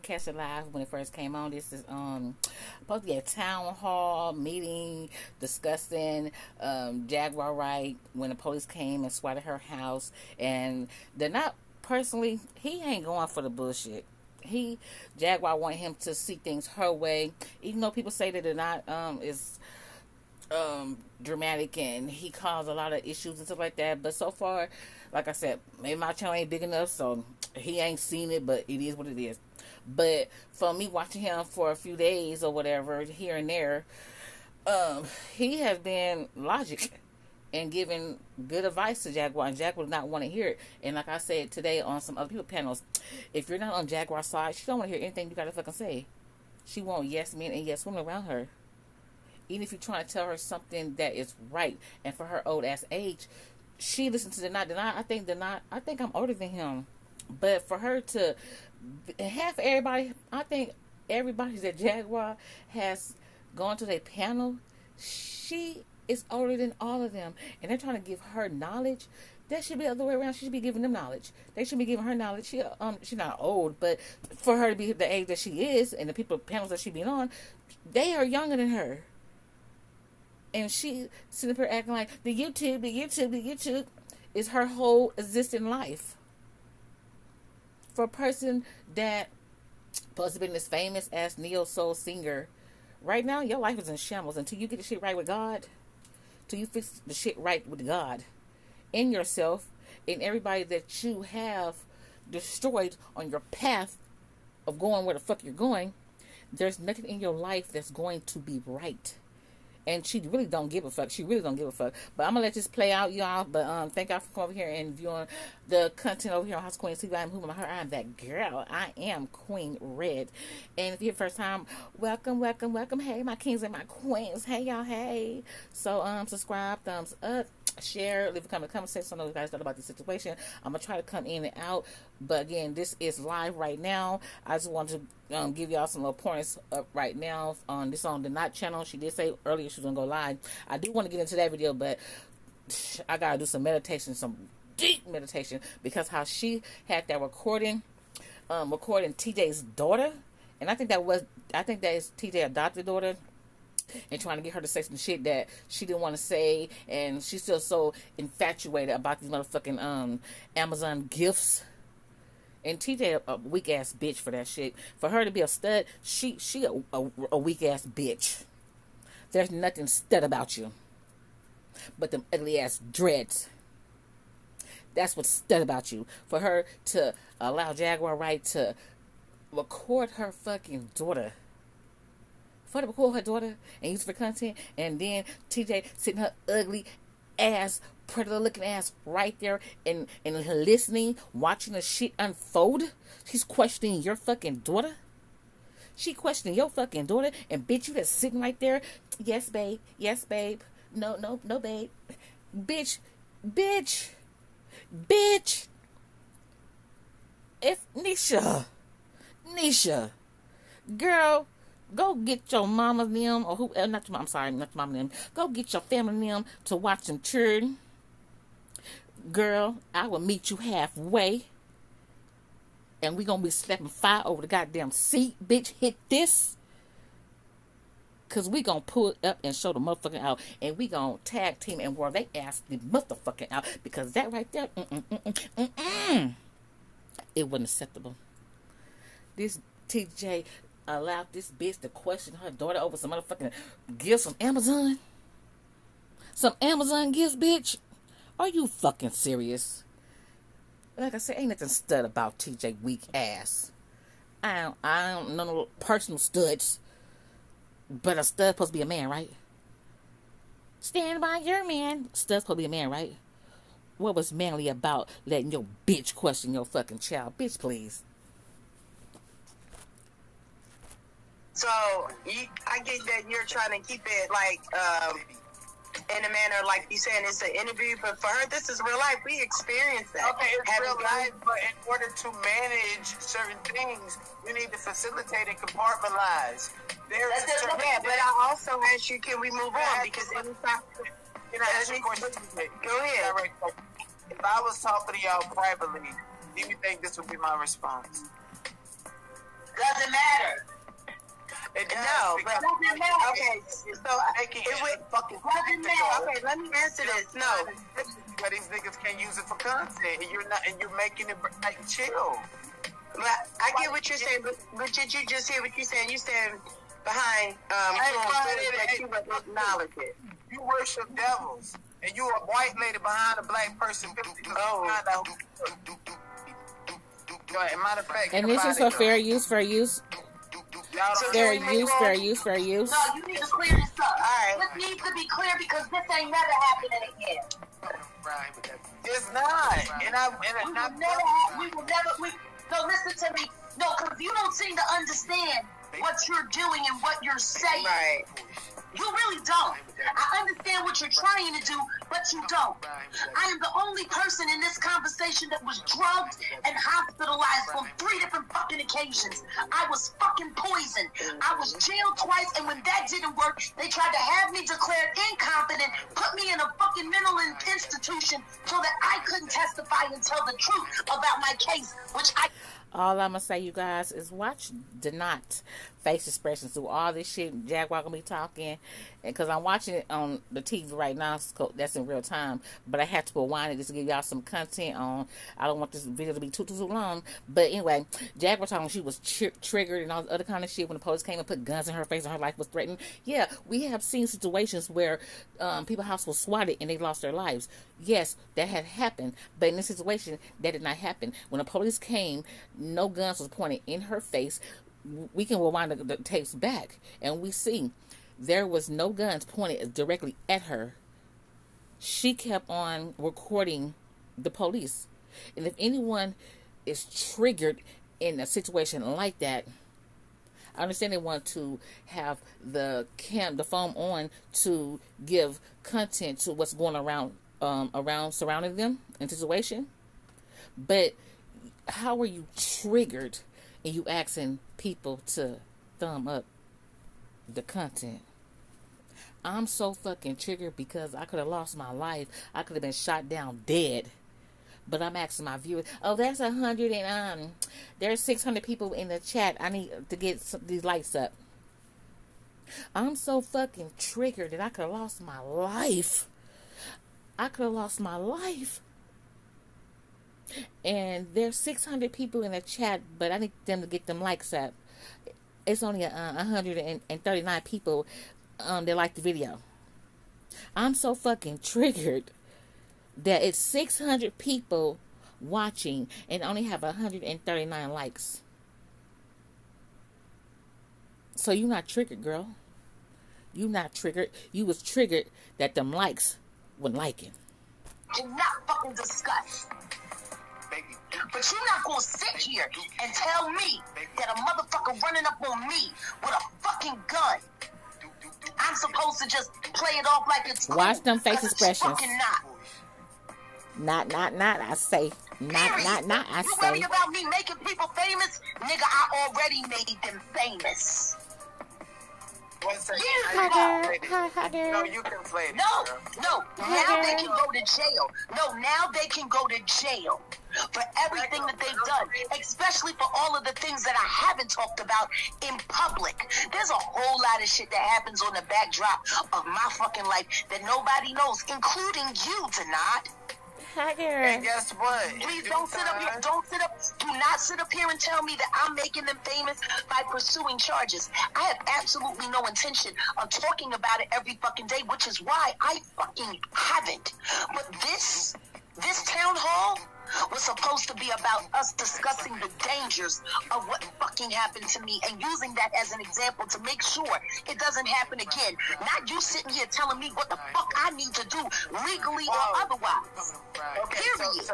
Catch it live when it first came on. This is supposed to be a town hall meeting discussing Jaguar Wright when the police came and swatted her house, and they're not personally. He ain't going for the bullshit. Jaguar want him to see things her way, even though people say that they're not is dramatic and he caused a lot of issues and stuff like that. But so far, like I said, maybe my channel ain't big enough, so he ain't seen it, but it is what it is. But for me watching him for a few days or whatever, here and there, he has been logic and giving good advice to Jaguar, and Jaguar does not want to hear it. And like I said today on some other people panels, if you're not on Jaguar's side, she don't want to hear anything you gotta fucking say. She want yes men and yes women around her. Even if you're trying to tell her something that is right, and for her old ass age, she listens to Deny. I think I'm older than him, but for her to half everybody, I think everybody that Jaguar has gone to their panel, she is older than all of them, and they're trying to give her knowledge. That should be the other way around. She should be giving them knowledge. They should be giving her knowledge. She's not old, but for her to be the age that she is, and the people panels that she been on, they are younger than her. And she sitting up here acting like the YouTube is her whole existing life. For a person that supposed to be this famous ass neo soul singer, right now your life is in shambles until you get the shit right with God, till you fix the shit right with God, in yourself, and everybody that you have destroyed on your path of going where the fuck you're going. There's nothing in your life that's going to be right. And she really don't give a fuck. She really don't give a fuck. But I'm going to let this play out, y'all. But thank y'all for coming over here and viewing the content over here on House of Queens TV. I'm who am I? I'm that girl. I am Queen Red. And if you're the first time, welcome. Hey, my kings and my queens. Hey, y'all. Hey. So, subscribe, thumbs up, share, leave a comment section so I know you guys thought about this situation. I'm going to try to come in and out. But again, this is live right now. I just want to give y'all some little points up right now on this on the Not channel. She did say earlier she was gonna go live. I do want to get into that video, but I gotta do some meditation, some deep meditation, because how she had that recording TJ's daughter, and I think that is TJ adopted daughter, and trying to get her to say some shit that she didn't want to say, and she's still so infatuated about these motherfucking Amazon gifts. And TJ a weak ass bitch for that shit. For her to be a stud, she a weak ass bitch. There's nothing stud about you but them ugly ass dreads. That's what's stud about you. For her to allow Jaguar Wright to record her fucking daughter. For her to record her daughter and use it for content, and then TJ sitting her ugly ass, predator looking ass right there and listening, watching the shit unfold. She's questioning your fucking daughter. She questioning your fucking daughter, and bitch, you just sitting right there. Yes, babe. Yes, babe. No, babe. Bitch. If Nisha, girl, go get your mama them, or who? Not your mom. I'm sorry, not your mama them. Go get your family them to watch them children. Girl, I will meet you halfway, and we gonna be slapping fire over the goddamn seat, bitch. Hit this, cause we gonna pull it up and show the motherfucking out, and we gonna tag team and where they ask the motherfucking out, because that right there, it wasn't acceptable. This TJ allowed this bitch to question her daughter over some motherfucking gifts from Amazon. Some Amazon gifts, bitch. Are you fucking serious? Like I said, ain't nothing stud about TJ weak ass. I don't know no personal studs. But a stud supposed to be a man, right? Stand by your man. Stud's supposed to be a man, right? What was manly about letting your bitch question your fucking child? Bitch, please. So, I get that you're trying to keep it, like, in a manner, like you saying, it's an interview, but for her, this is real life. We experience that. Okay, it's real life, but in order to manage certain things, you need to facilitate and compartmentalize. That's just okay, but I also asked you, can we move on? Because anytime... Can I ask you a question? Go ahead. If I was talking to y'all privately, do you think this would be my response? That's Okay, so it would fucking okay, let me answer this. No. But these niggas can't use it for content, and you're making it like chill. But I get what you're saying, but did you just hear what you're saying? You said behind that you would acknowledge it. You worship devils, and you a white lady behind a black person. Matter of fact, and this is for fair use, fair use. Fair use. No, you need to clear this up. All right. This needs to be clear because this ain't never happening again. It's not. No, listen to me. No, because you don't seem to understand what you're doing and what you're saying. Right. You really don't. I understand what you're trying to do, but you don't. I am the only person in this conversation that was drugged and hospitalized on 3 different fucking occasions. I was fucking poisoned. I was jailed twice, and when that didn't work, they tried to have me declared incompetent, put me in a fucking mental institution so that I couldn't testify and tell the truth about my case, which I... All I'm gonna say, you guys, is watch the not face expressions through all this shit. Jaguar gonna be talking, and because I'm watching it on the TV right now, so that's in real time. But I had to rewind it just to give y'all some content on. I don't want this video to be too long. But anyway, Jaguar talking, she was triggered and all the other kind of shit when the police came and put guns in her face and her life was threatened. Yeah, we have seen situations where people's house was swatted and they lost their lives. Yes, that had happened, but in this situation, that did not happen. When the police came, no guns was pointed in her face. We can rewind the tapes back, and we see there was no guns pointed directly at her. She kept on recording the police. And if anyone is triggered in a situation like that, I understand they want to have the phone on to give content to what's going around surrounding them in the situation. But how are you triggered and you asking people to thumb up the content? I'm so fucking triggered because I could have lost my life. I could have been shot down dead. But I'm asking my viewers, oh, there's 100 and there's 600 people in the chat. I need to get these lights up. I'm so fucking triggered that I could have lost my life. I could have lost my life. And there's 600 people in the chat, but I need them to get them likes up. It's only 139 people that like the video. I'm so fucking triggered that it's 600 people watching and only have 139 likes. So you not triggered, girl. You not triggered. You was triggered that them likes weren't liking. Do not fucking discuss. But you're not gonna sit here and tell me that a motherfucker running up on me with a fucking gun, I'm supposed to just play it off like it's cool. Watch them face expressions. Fucking not. I say. Not, I you say. worry about me making people famous? Nigga, I already made them famous. No, you can play it. No. Now they can go to jail. No, now they can go to jail for everything that they've done, especially for all of the things that I haven't talked about in public. There's a whole lot of shit that happens on the backdrop of my fucking life that nobody knows, including you, Denard. And guess what? Please don't sit up here. Do not sit up here and tell me that I'm making them famous by pursuing charges. I have absolutely no intention of talking about it every fucking day, which is why I fucking haven't. But this town hall was supposed to be about us discussing the dangers of what fucking happened to me and using that as an example to make sure it doesn't happen again. Not you sitting here telling me what the fuck I need to do legally or otherwise. Period.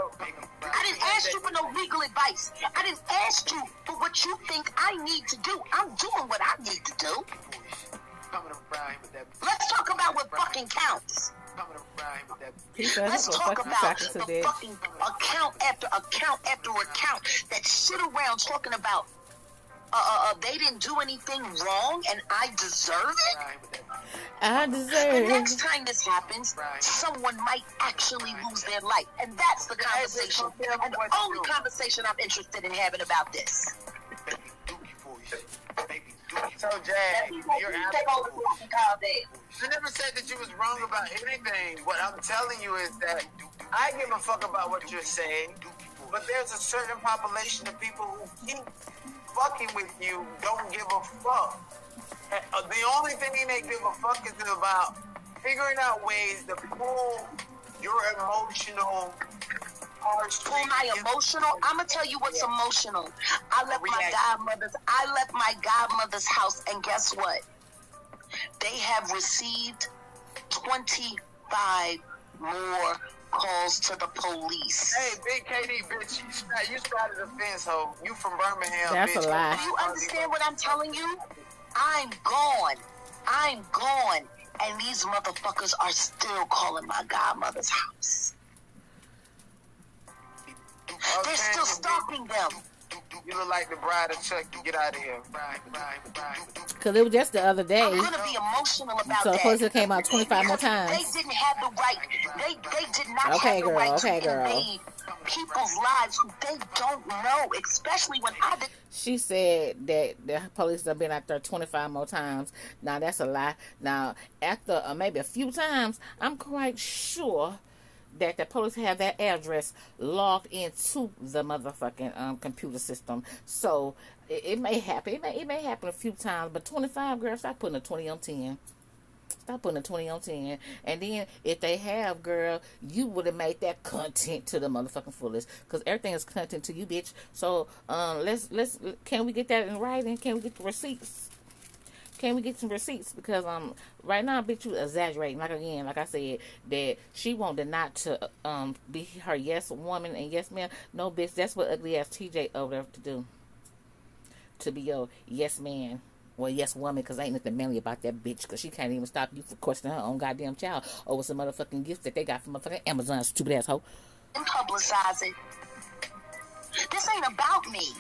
I didn't ask you for no legal advice. I didn't ask you for what you think I need to do. I'm doing what I need to do. Let's talk about what fucking counts. Let's talk about the fucking account after account after account that sit around talking about they didn't do anything wrong and I deserve it. I deserve The it. next time this happens, someone might actually lose their life. And that's the conversation. And the only conversation I'm interested in having about this. So Jag, you're take all the absolutely. fucking call there. I never said that you was wrong about anything. What I'm telling you is that I give a fuck about what you're saying, but there's a certain population of people who keep fucking with you, don't give a fuck. The only thing they give a fuck is about figuring out ways to pull your emotional Pull my emotional. I'm gonna tell you what's emotional. I left my godmother's house, and guess what? They have received 25 more calls to the police. Hey, Big KD, bitch, you started the fence, hoe. You from Birmingham, That's bitch. a lie. Do you understand what I'm telling you? I'm gone. I'm gone. And these motherfuckers are still calling my godmother's house. They're still stalking them. You look like the bride of Chuck. You get out of here. Because it was just the other day. I'm gonna be emotional about So that. of course it came out 25 more times. They didn't have the right. They did not Okay, have the girl, right okay, to girl. invade people's lives who they don't know, especially when I did. She said that the police have been out there 25 more times. Now, that's a lie. Now, after maybe a few times, I'm quite sure that the police have that address logged into the motherfucking computer system. So, it may happen. It may happen a few times. But 25, girl, stop putting a 20 on 10. Stop putting a 20 on 10. And then, if they have, girl, you would have made that content to the motherfucking fullest. Because everything is content to you, bitch. So, can we get that in writing? Can we get the receipts? Can we get some receipts? Because, right now, bitch, you exaggerating. Like I said, that she wanted not to, be her yes woman and yes man. No, bitch, that's what ugly ass TJ over there to do. To be your yes man. Well, yes, woman, because ain't nothing manly about that bitch, because she can't even stop you from questioning her own goddamn child over some motherfucking gifts that they got from motherfucking Amazon, stupid asshole. And publicize it. This ain't about me.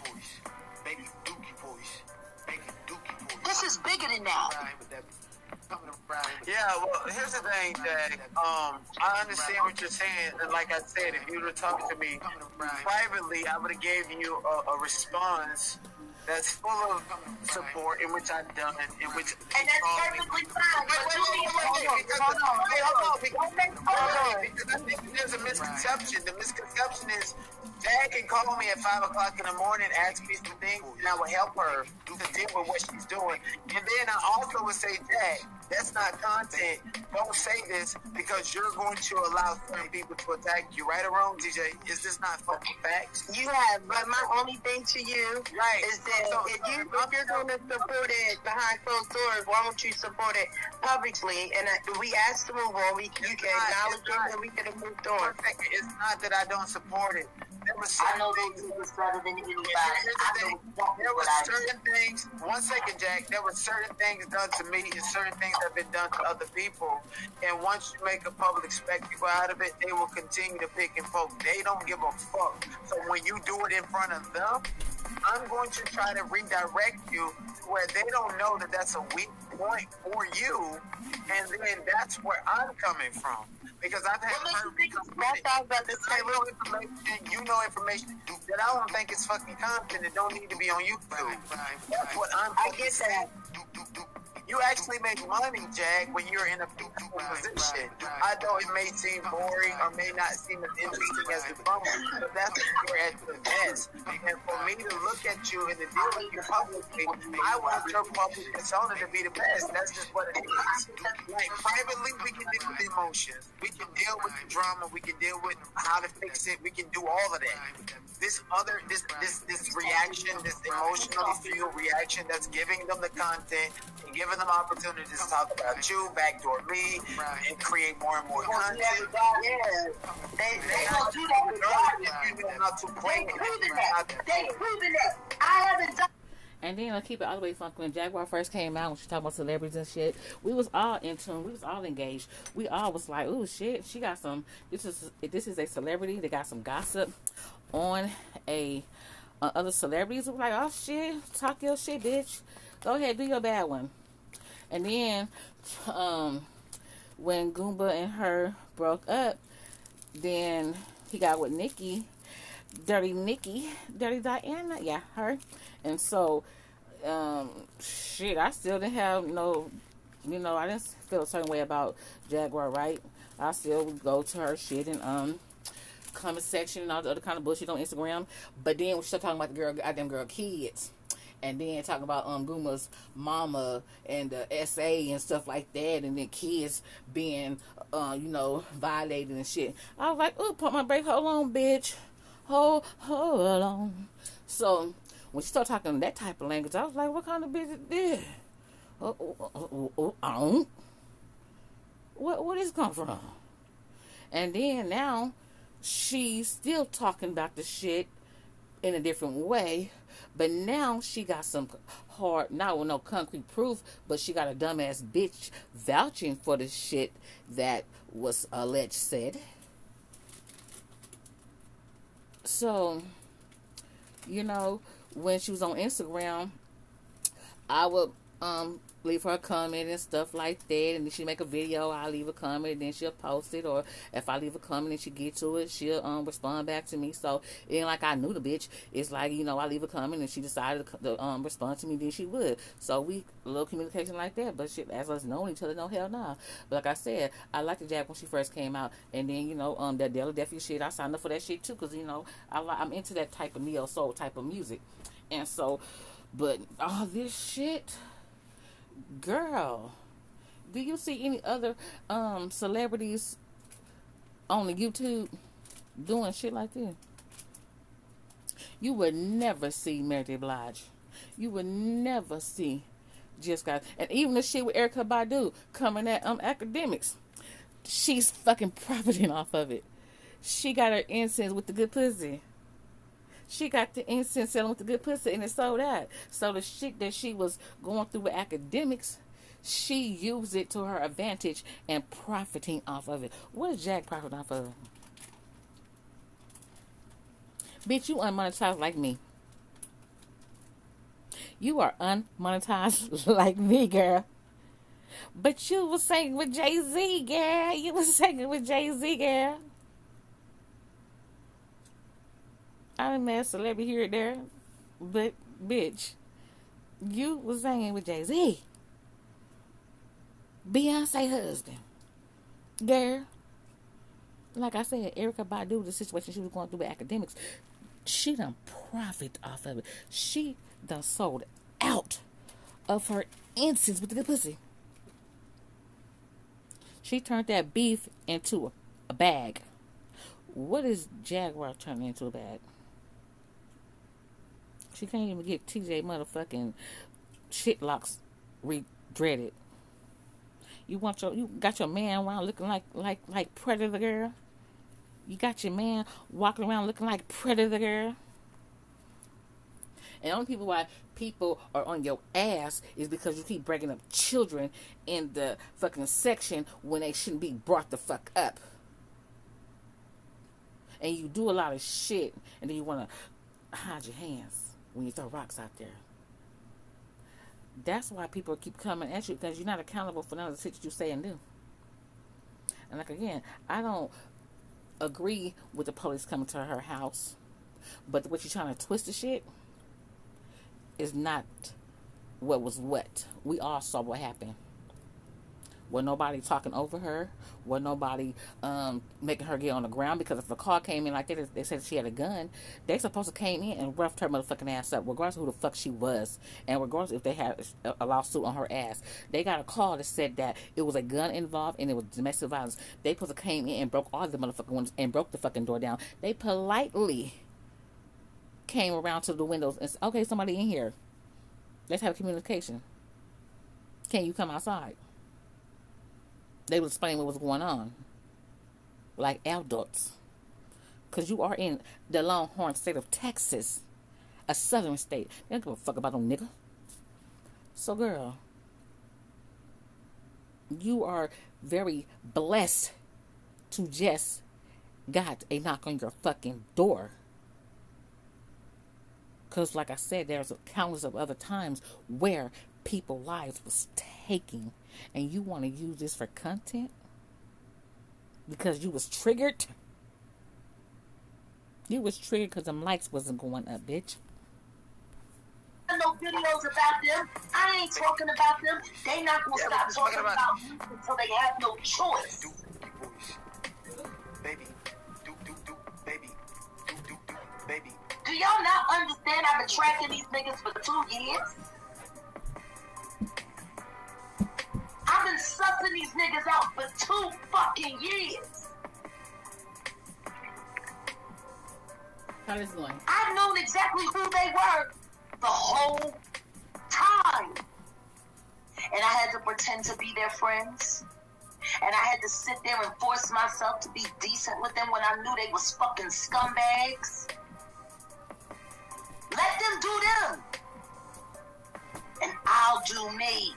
This is bigger than that. Yeah, well, here's the thing, Jack. I understand what you're saying, and like I said, if you were talking to me privately, I would have gave you a response that's full of support, in which I've done, in which And that's perfectly fine. because I think there's a misconception. The misconception is Dad can call me at 5 o'clock in the morning, ask me some things, and I will help her to deal with what she's doing. And then I also would say, Dad, that's not content. Don't say this because you're going to allow certain people to attack you. Right or wrong, DJ? Is this not fucking facts? You have, but my only thing to you is that if you're going to support it behind closed doors, why don't you support it publicly? And we asked to move on. You can acknowledge it, and we could have moved on. It's not that I don't support it. I know those niggas better than anybody. There were certain things. 1 second, Jack. There were certain things done to me, and certain things have been done to other people. And once you make a public spectacle out of it, they will continue to pick and poke. They don't give a fuck. So when you do it in front of them, I'm going to try to redirect you where they don't know that that's a weak point for you, and then that's where I'm coming from. Because I've had information, you know information that I don't think is fucking content that don't need to be on YouTube. That's what I get that. You actually make money, Jag, when you're in a position. I know it may seem boring or may not seem as interesting as the phone, but that's when you're at your best. And for me to look at you and to deal with you publicly, I want your public persona to be the best. That's just what it is. Like, privately, we can deal with the emotions. We can deal with the drama. We can deal with how to fix it. We can do all of that. This reaction, this emotionally fueled reaction that's giving them the content and giving them opportunities to talk about you, backdoor me, and create more and more content. They don't do that with God. They proven that. I haven't done. And then I'll keep it all the way funky. When Jaguar first came out, when she talked about celebrities and shit, we was all in tune. We was all engaged. We all was like, "Ooh, shit, she got some. This is a celebrity. They got some gossip on other celebrities." We were like, "Oh shit, talk your shit, bitch. Go ahead, do your bad one." And then, when Goomba and her broke up, then he got with Nikki, Dirty Diana, yeah, her. And so, shit, I still didn't have no, I didn't feel a certain way about Jaguar Wright. I still would go to her shit and comment section and all the other kind of bullshit on Instagram. But then we start talking about the goddamn girl kids. And then talking about Guma's mama and the SA and stuff like that, and then kids being, violated and shit. I was like, oh, pump my brake, hold on, bitch. Hold on. So, when she started talking that type of language, I was like, what kind of bitch is this? Where this come from? And then now, she's still talking about the shit in a different way, but now she got some hard, not with no concrete proof, but she got a dumbass bitch vouching for the shit that was alleged said. So, when she was on Instagram, I would leave her a comment and stuff like that, and then she make a video, I'll leave a comment, and then she'll post it, or if I leave a comment and she get to it, she'll respond back to me. So it ain't like I knew the bitch. It's like, I leave a comment and she decided to respond to me, then she would. So we a little communication like that, but shit, as us knowing each other, no hell nah. But like I said, I liked the Jack when she first came out, and then that Philadelphia shit, I signed up for that shit too, because I'm into that type of neo soul type of music. And so, but all this shit, girl, do you see any other celebrities on the YouTube doing shit like this? You would never see Mary J. Blige. You would never see Jessica. And even the shit with Erykah Badu coming at academics. She's fucking profiting off of it. She got her incense with the good pussy. She got the incense selling with the good pussy, and it sold out. So the shit that she was going through with academics, she used it to her advantage and profiting off of it. What is Jack profiting off of? Bitch, you unmonetized like me. You are unmonetized like me, girl. But you was singing with Jay-Z, girl. You was singing with Jay-Z, girl. I done met a celebrity here and there, but bitch, you was singing with Jay-Z, Beyonce husband, girl. Like I said, Erykah Badu, the situation she was going through with academics, she done profit off of it. She done sold out of her incense with the good pussy. She turned that beef into a bag. What is Jaguar turning into a bag? She can't even get TJ motherfucking shit locks re-dreaded. You got your man around looking like Predator girl. You got your man walking around looking like Predator girl. And the only people why people are on your ass is because you keep breaking up children in the fucking section when they shouldn't be brought the fuck up. And you do a lot of shit, and then you want to hide your hands when you throw rocks out there. That's why people keep coming at you, because you're not accountable for none of the shit that you say and do. And like again, I don't agree with the police coming to her house, but what you're trying to twist the shit is not what was what. We all saw what happened. Was nobody talking over her? Was nobody making her get on the ground? Because if a car came in like that, they said she had a gun, they supposed to came in and roughed her motherfucking ass up, regardless of who the fuck she was, and regardless if they had a lawsuit on her ass. They got a call that said that it was a gun involved and it was domestic violence. They supposed to came in and broke all the motherfucking windows and broke the fucking door down. They politely came around to the windows and said, okay, somebody in here. Let's have communication. Can you come outside? They would explain what was going on. Like adults. Because you are in the Longhorn state of Texas. A southern state. They don't give a fuck about no nigga. So girl, you are very blessed to just got a knock on your fucking door. Because like I said, there's countless of other times where people's lives was taking, and you want to use this for content because you was triggered. You was triggered because them likes wasn't going up, bitch. No videos about them. I ain't talking about them. They not gonna stop talking about me until they have no choice. Baby, baby, baby. Do y'all not understand I've been tracking these niggas for 2 years? I've been sussing these niggas out for 2 fucking years. How is it going? I've known exactly who they were the whole time. And I had to pretend to be their friends. And I had to sit there and force myself to be decent with them when I knew they was fucking scumbags. Let them do them. And I'll do me.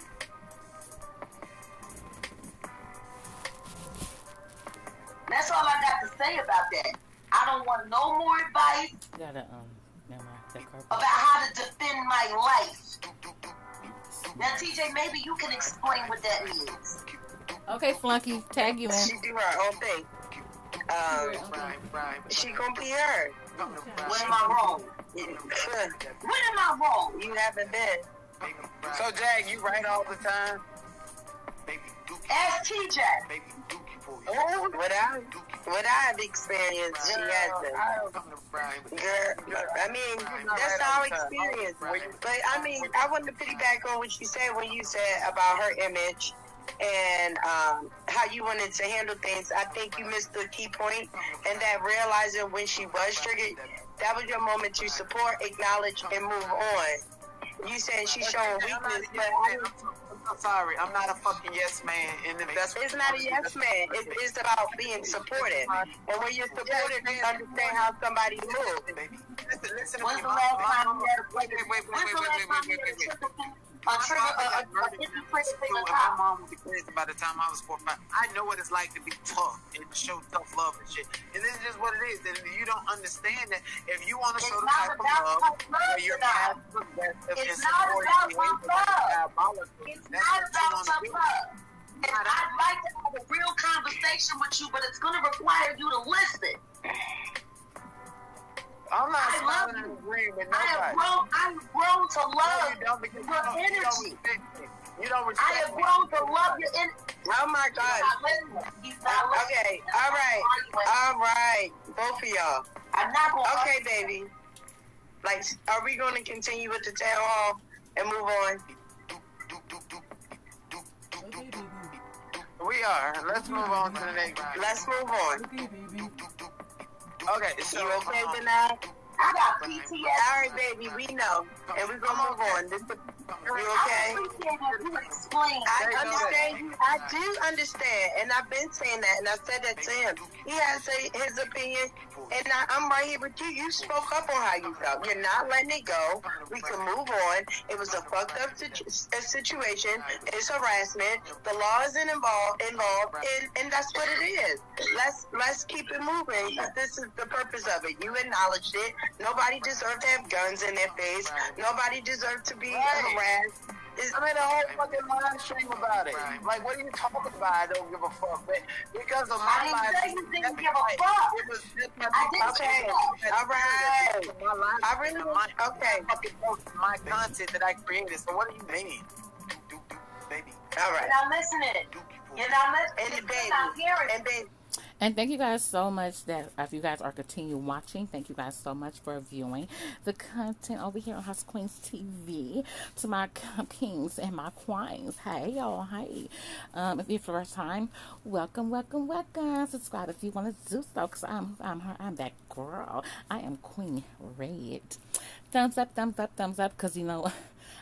That's all I got to say about that. I don't want no more advice Gotta never mind. That carpet. about how to defend my life. Now, TJ, maybe you can explain what that means. Okay, Flunky, tag you in. She do her own thing. She gonna be her. When am I wrong? When am I wrong? You haven't been. So, Jag, you write all the time? Ask TJ. Oh, what I've experienced, she hasn't. Girl, I mean, that's our experience. But I mean, I want to piggyback on what you said when you said about her image and how you wanted to handle things. I think you missed the key point, and that realizing when she was triggered, that was your moment to support, acknowledge, and move on. You saying she's showing weakness, but I'm sorry, I'm not a fucking yes man. And that's it's not a yes man. It's about being supportive. And when you're supportive, you understand how somebody moves. Listen to When's me. the last time you had a Wait. a trigger, a My mom was crazy by the time I was 4 or 5. I know what it's like to be tough and to show tough love and shit. And this is just what it is. And you don't understand that if you want to show the type of love where you're passive aggressive and supportive, It's not about tough love. And I'd like to have a real conversation with you, but it's going to require you to listen. I'm not I smiling love and you. agreeing with I nobody. have grown to love You don't, because your energy. You don't respect I have grown to love your energy. Oh my God. He's not listening. Okay, all right. Both of y'all. I'm not going to. Okay, baby. Like, are we going to continue with the town hall and move on? We are. Let's move on to the next. Let's move on. Okay, so You okay with that? I got PTSD. All right, baby, we know. And we're going to move on. You okay? I appreciate that you explain. I understand you. I do understand, and I've been saying that, and I said that to him. He has his opinion, and I'm right here with you. You spoke up on how you felt. You're not letting it go. We can move on. It was a fucked up situation. It's harassment. The law isn't involved, and that's what it is. Let's keep it moving, because this is the purpose of it. You acknowledged it. Nobody deserved to have guns in their face. Nobody deserved to be harassed. I made a whole fucking live stream about it. Like, what are you talking about? I don't give a fuck. But because of my life, I didn't say you didn't give a fuck. It was just my I didn't say that. All right. I really okay. My content that I created. So what do you mean? Baby. All right. You're not listening. You're not listening. And baby. You're not hearing. And baby. And thank you guys so much that if you guys are continuing watching, thank you guys so much for viewing the content over here on House of Queens TV. To my kings and my queens, hey y'all, hey. If you're first time, welcome. Subscribe if you want to do so, cause I'm that girl. I am Queen Red. Thumbs up, cause you know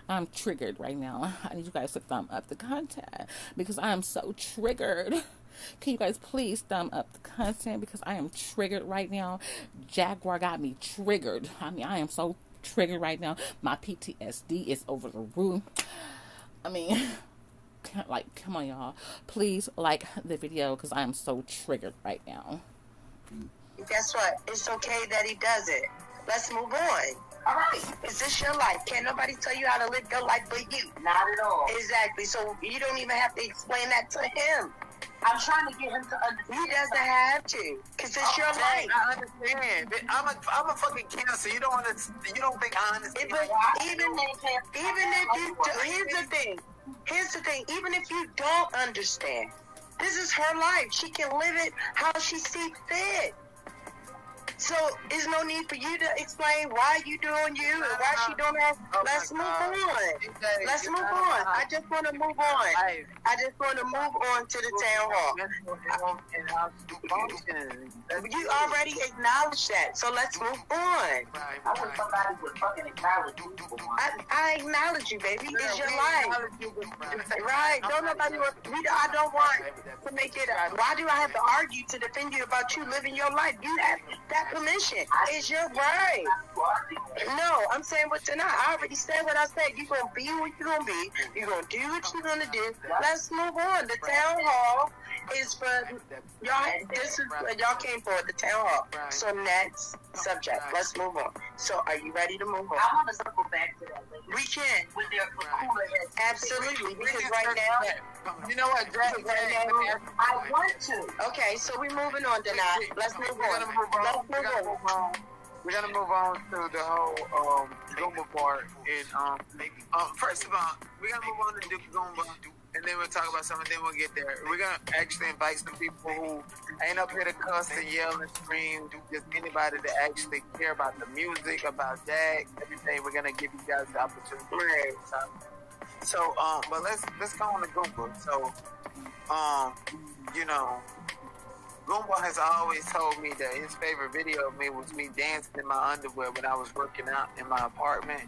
I'm triggered right now. I need you guys to thumb up the content because I am so triggered. Can you guys please thumb up the content because I am triggered right now. Jaguar got me triggered. I mean, I am so triggered right now. My PTSD is over the roof. I mean, like, come on, y'all. Please like the video because I am so triggered right now. Guess what? It's okay that he does it. Let's move on. All right. Is this your life? Can't nobody tell you how to live your life but you. Not at all. Exactly. So you don't even have to explain that to him. I'm trying to get him to understand. He doesn't have to, because it's your life. I understand. I'm a fucking cancer. You don't think I understand? But even if you do, here's the thing. Even if you don't understand, this is her life. She can live it how she sees fit. So there's no need for you to explain why you doing you and why she doing her. Let's move on. Let's move on. I just want to move on. I just want to move on to the town hall. You already acknowledged that, so let's move on. I wish somebody would fucking acknowledge you. I acknowledge you, baby. It's your life. Right. Don't nobody want, I don't want to make it, why do I have to argue to defend you about you living your life? You have that permission. It's your right. No, I'm saying what tonight. I already said what I said. You're going to be what you're going to be. You're going to do what you're going to do. Let's move on. The town hall is for y'all. This is y'all came for the town hall. So next subject. Let's move on. So are you ready to move on? I want to circle back to that later. We can. With their cooler heads. Absolutely. Because right now, you know what, Jack? I want to. okay, so we're moving on tonight. Let's move on. Let's move on. We're gonna move on to the whole Goomba part. And first of all, we're gonna move on to do Goomba, and then we'll talk about something. Then we'll get there. We're gonna actually invite some people who ain't up here to cuss and yell and scream. Just anybody that actually care about the music, about Jag, everything. We're gonna give you guys the opportunity. So, but let's go on to Goomba. So, you know, Goomba has always told me that his favorite video of me was me dancing in my underwear when I was working out in my apartment,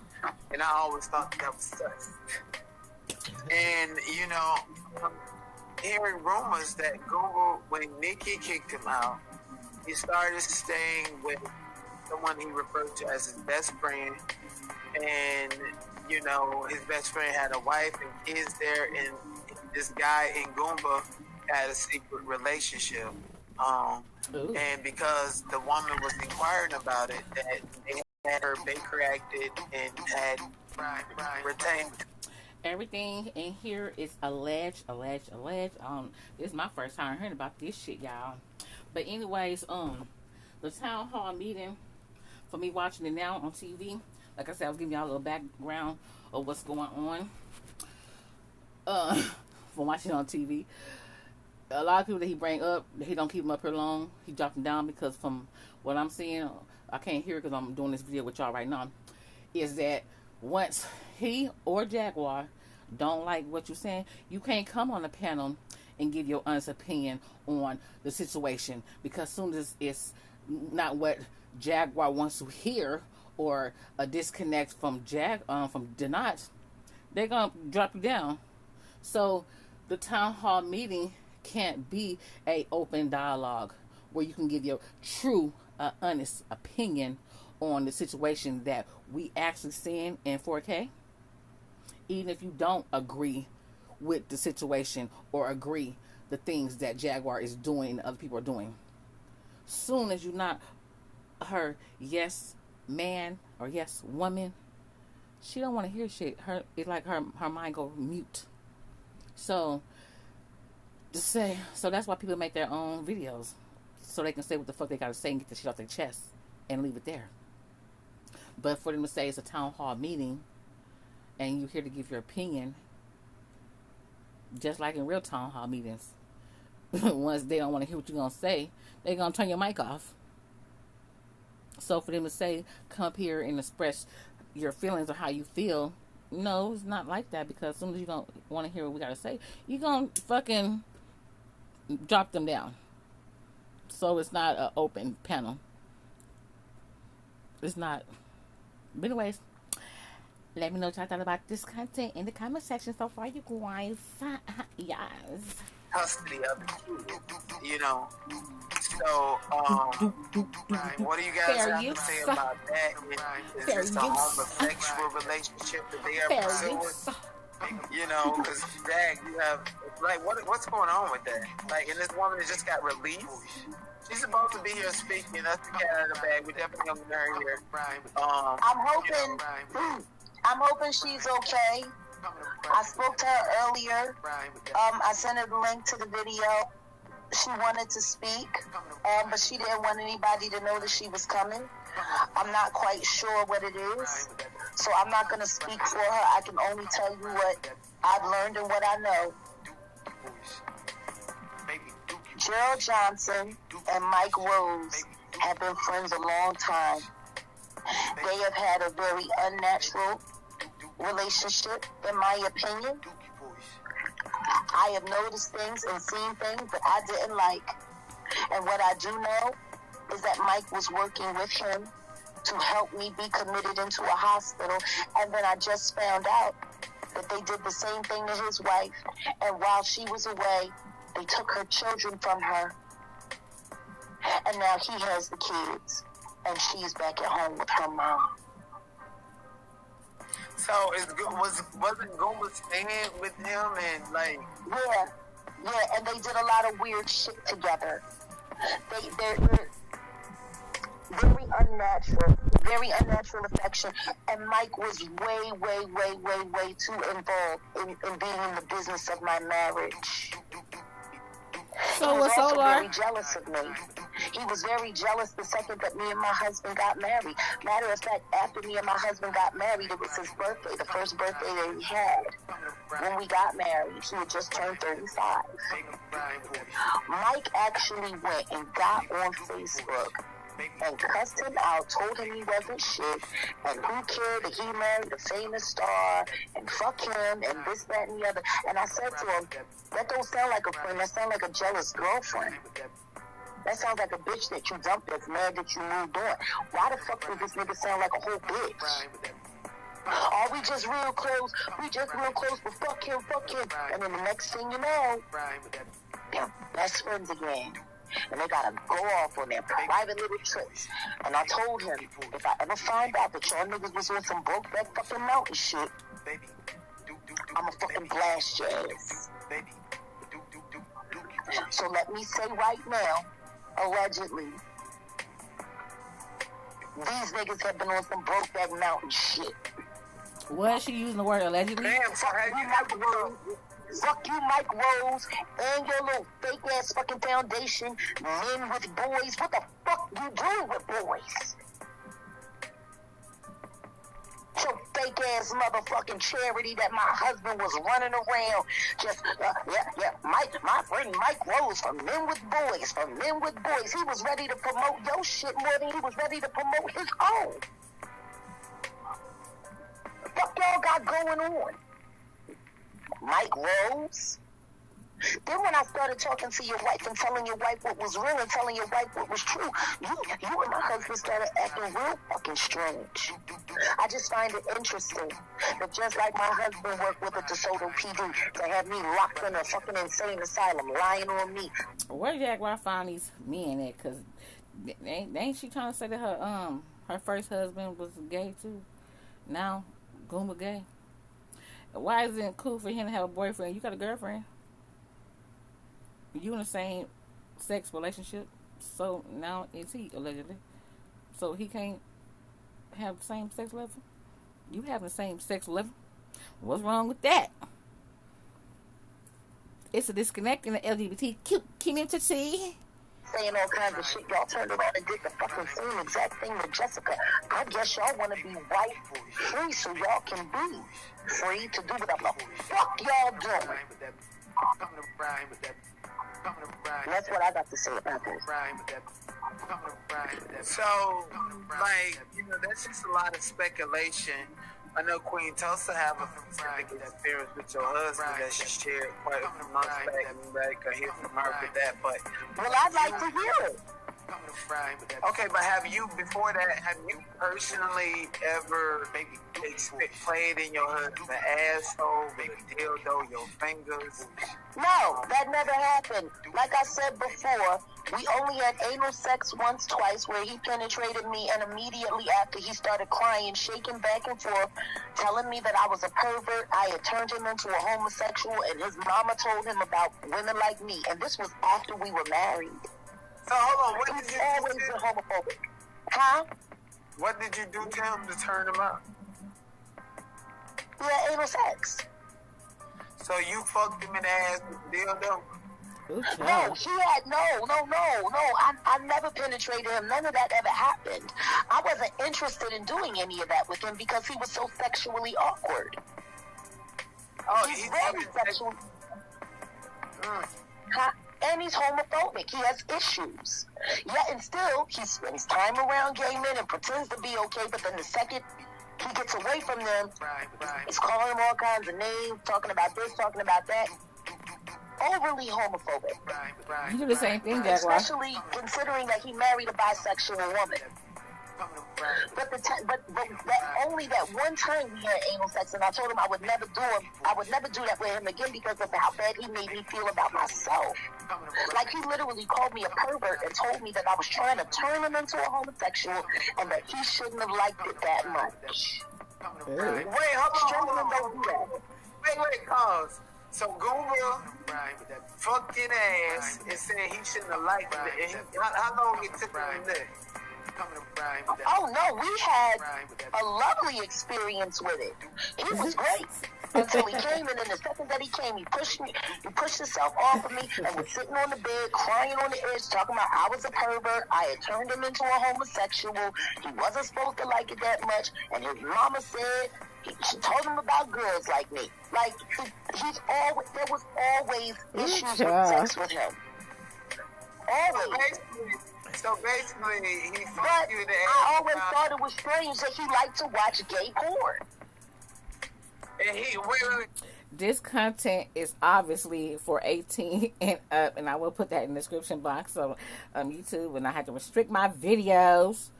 and I always thought that was sus. And you know, hearing rumors that Goomba, when Nicki kicked him out, he started staying with someone he referred to as his best friend, and you know, his best friend had a wife and kids there, and this guy in Goomba had a secret relationship. And because the woman was inquiring about it, that they had her Baker acted and had retained. Everything in here is alleged. This is my first time hearing about this shit, y'all. But anyways, the town hall meeting, for me watching it now on TV, like I said, I was giving y'all a little background of what's going on. From watching it on TV. A lot of people that he bring up, he don't keep them up here long. He dropped them down because from what I'm seeing, I can't hear it because I'm doing this video with y'all right now, is that once he or Jaguar don't like what you're saying, you can't come on the panel and give your honest opinion on the situation, because soon as it's not what Jaguar wants to hear or a disconnect from Denat, they're going to drop you down. So the town hall meeting can't be a open dialogue where you can give your true, honest opinion on the situation that we actually seeing in 4K. Even if you don't agree with the situation or agree the things that Jaguar is doing and other people are doing. Soon as you're not her yes man or yes woman, she don't want to hear shit. It's like her mind go mute. So that's why people make their own videos, so they can say what the fuck they gotta say and get the shit off their chest and leave it there. But for them to say it's a town hall meeting and you're here to give your opinion, just like in real town hall meetings, once they don't want to hear what you're gonna say, they're gonna turn your mic off. So for them to say, come up here and express your feelings or how you feel, no, it's not like that, because as soon as you don't want to hear what we gotta say, you're gonna fucking drop them down. So it's not an open panel. It's not. But anyways, let me know what y'all thought about this content in the comment section so far, you guys. Yes. Custody of the kid, you know. So, what do you guys have to say about that? Is this a homosexual relationship that they are pursuing? You know, because Dag, you have, like, what's going on with that? Like, and this woman that just got released, she's supposed to be here speaking. That's the cat out of the bag. We definitely gonna be her here. I'm hoping she's okay. I spoke to her earlier. I sent her the link to the video. She wanted to speak, but she didn't want anybody to know that she was coming. I'm not quite sure what it is, so I'm not going to speak for her. I can only tell you what I've learned and what I know. Gerald Johnson and Mike Rose have been friends a long time. They have had a very unnatural relationship, in my opinion. I have noticed things and seen things that I didn't like. And what I do know is that Mike was working with him to help me be committed into a hospital. And then I just found out that they did the same thing to his wife. And while she was away, they took her children from her. And now he has the kids. And she's back at home with her mom. So wasn't Goma staying with him and like? Yeah, and they did a lot of weird shit together. They're very unnatural affection. And Mike was way too involved in being in the business of my marriage. So he was also Solar? very jealous of me. He was very jealous the second that me and my husband got married. Matter of fact, after me and my husband got married, it was his birthday, the first birthday that he had. When we got married, he had just turned 35. Mike actually went and got on Facebook and cussed him out, told him he wasn't shit, and who cared that he married a famous star, and fuck him, and this, that, and the other. And I said to him, that don't sound like a friend, that sounds like a jealous girlfriend. That sounds like a bitch that you dumped that's mad that you moved on. Why the fuck does this nigga sound like a whole bitch? Are we just real close? We just real close, but fuck him. And then the next thing you know, they're best friends again. And they gotta go off on their private little trips. And I told him, if I ever find out that y'all niggas was on some Brokeback fucking Mountain shit, I'ma fucking blast your ass. So let me say right now, allegedly, these niggas have been on some Brokeback Mountain shit. Was she using the word allegedly? Damn, so have you Mike Rose? Fuck you, Mike Rose, and your little fake ass fucking foundation, Men with Boys. What the fuck you doing with boys? Your fake ass motherfucking charity that my husband was running around. Just, my friend Mike Rose from Men with Boys, He was ready to promote your shit more than he was ready to promote his own. The fuck y'all got going on? Mike Rose? Then when I started talking to your wife and telling your wife what was real and telling your wife what was true, you and my husband started acting real fucking strange. I just find it interesting that just like my husband worked with a DeSoto PD to have me locked in a fucking insane asylum, lying on me. Where Jaguar found these men at? Because ain't she trying to say that her first husband was gay too? Now, Goomba gay. Why is it cool for him to have a boyfriend? You got a girlfriend. You in the same sex relationship. So now is he, allegedly. So he can't have the same sex level? You have the same sex level? What's wrong with that? It's a disconnect in the LGBTQ community. Saying all kinds of shit. Y'all turned around and did the fucking same exact thing with Jessica. I guess y'all want to be white free so y'all can be free to do whatever the fuck y'all doing. That's what I got to say about this. So, like, that's just a lot of speculation. I know Queen Tulsa have a specific experience with your husband that she shared quite a few months back, and I could hear from her with that, but... Well, I'd like to hear it. Okay, but have you personally ever played in your husband's asshole, maybe dildo, your fingers? No, that never happened. Like I said before, we only had anal sex once, twice, where he penetrated me, and immediately after he started crying, shaking back and forth, telling me that I was a pervert, I had turned him into a homosexual, and his mama told him about women like me, and this was after we were married. So hold on, what did He's you always been homophobic. Huh? What did you do to him to turn him out? Yeah, anal sex. So you fucked him in the ass with the dildo? No, he had no. I never penetrated him. None of that ever happened. I wasn't interested in doing any of that with him because he was so sexually awkward. Oh, He's very sexual. And he's homophobic. He has issues. Yet and still, he spends time around gay men and pretends to be okay, but then the second he gets away from them, he's calling them all kinds of names, talking about this, talking about that. Overly homophobic. You do the same thing, Jaguar. Especially considering that he married a bisexual woman. But only that one time we had anal sex, and I told him I would never do that with him again because of how bad he made me feel about myself. Like, he literally called me a pervert and told me that I was trying to turn him into a homosexual and that he shouldn't have liked it that much. Wait, hold on. Don't do that. Wait, cause. So Goomba fucked your ass and said he shouldn't have liked it. How long it took him there? Oh no, we had a lovely experience with it. He was great until he came, and then the second that he came, he pushed himself off of me and was sitting on the bed, crying on the edge, talking about I was a pervert. I had turned him into a homosexual. He wasn't supposed to like it that much, and his mama said. She told him about girls like me. Like, there was always issues with sex with him. Always. So basically, he but you the I always thought it was strange that he liked to watch gay porn. And he really... This content is obviously for 18 and up, and I will put that in the description box on YouTube, and I have to restrict my videos.